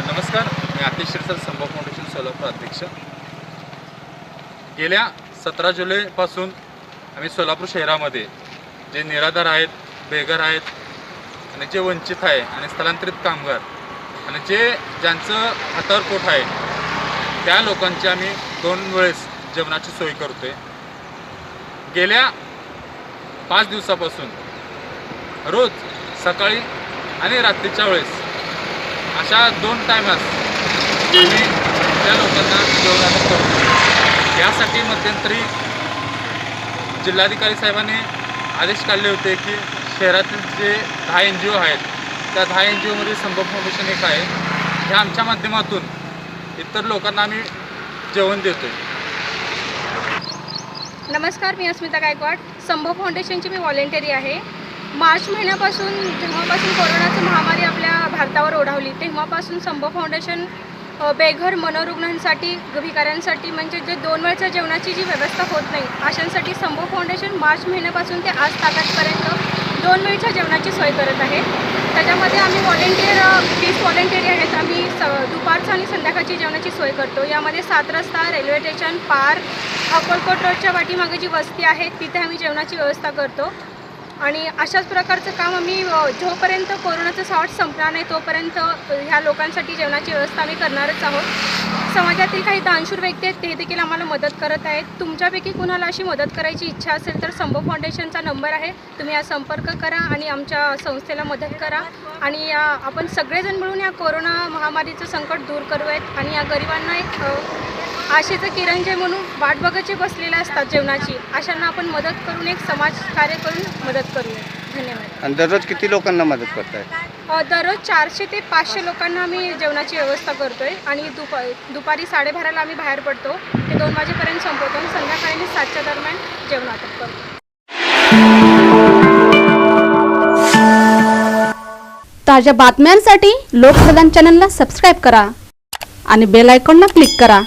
नमस्कार, मी आतिश शिरसर, संभव फाउंडेशन सोलापूर अध्यक्ष. गेल्या 17 जुलैपासून आम्ही सोलापूर शहरामध्ये जे निराधार आहेत, बेघर आहेत आणि जे वंचित आहे आणि स्थलांतरित कामगार आणि ज्यांचं हातावर पोट आहे त्या लोकांची आम्ही 2 वेळेस जेवणाची सोय करतोय. गेल्या 5 दिवसापासून रोज सकाळी आणि रात्रीच्या वेळेस अशा 2 टायमास आम्ही त्या लोकांना जेवणाचं करतो. यासाठी मध्यंतरी जिल्हाधिकारी साहेबांनी आदेश काढले होते की शहरातील जे 10 NGO आहेत त्या 10 NGOमध्ये संभव फाउंडेशन एक आहे. ह्या आमच्या माध्यमातून इतर लोकांना आम्ही जेवण देतोय. नमस्कार, मी अस्मिता गायकवाड. संभव फाउंडेशनची मी व्हॉलेंटरी आहे. मार्च महिन्यापासून जेव्हापासून कोरोनाची महामारी आपल्या भारतावर ओढावली तेव्हापासून संभव फाउंडेशन बेघर मनोरुग्णांसाठी, भिकाऱ्यांसाठी म्हणजे जे 2 वेळच्या जेवणाची जी व्यवस्था होत नाही अशांसाठी संभव फाउंडेशन मार्च महिन्यापासून ते आज तारखेपर्यंत 2 वेळच्या जेवणाची सोय करत आहे. त्याच्यामध्ये आम्ही 20 व्हॉलेंटिअर आहेत. आम्ही दुपारचं आणि संध्याकाळची जेवणाची सोय करतो. यामध्ये 7 रस्ता, रेल्वे स्टेशन, पार्क, अक्कलकोट रोडच्या पाठीमागे जी वस्ती आहे तिथे आम्ही जेवणाची व्यवस्था करतो. आणि अशाच प्रकारचं काम आम्ही जोपर्यंत कोरोनाचं सावट संपणार नाही तोपर्यंत ह्या लोकांसाठी जेवणाची व्यवस्था आम्ही करणारच आहोत. समाजातील काही दानशूर व्यक्ती आहेत ते देखील आम्हाला मदत करत आहेत. तुमच्यापैकी कुणाला अशी मदत करायची इच्छा असेल तर संभव फाउंडेशनचा नंबर आहे, तुम्ही या संपर्क करा आणि आमच्या संस्थेला मदत करा. आणि आपण सगळेजण मिळून या कोरोना महामारीचं संकट दूर करूयात आणि या गरिबांना एक आशेचं किरण जे म्हणून वाट बघत जे बसलेले असतात जेवणाची, अशांना आपण मदत करून एक समाज कार्य करून मदत करूया. धन्यवाद. आणि दररोज किती लोकांना मदत करताय? दररोज 400 ते 500 लोकांना आम्ही जेवणाची व्यवस्था करतोय आणि दुपारी 12:30ला आम्ही बाहेर पडतो. ते 2 वाजेपर्यंत संपवतो आणि संध्याकाळी 7च्या दरम्यान जेवण वाटप करतो. ताज्या बातम्यांसाठी लोकप्रधान चॅनलला सबस्क्राईब करा आणि बेल आयकॉनला क्लिक करा.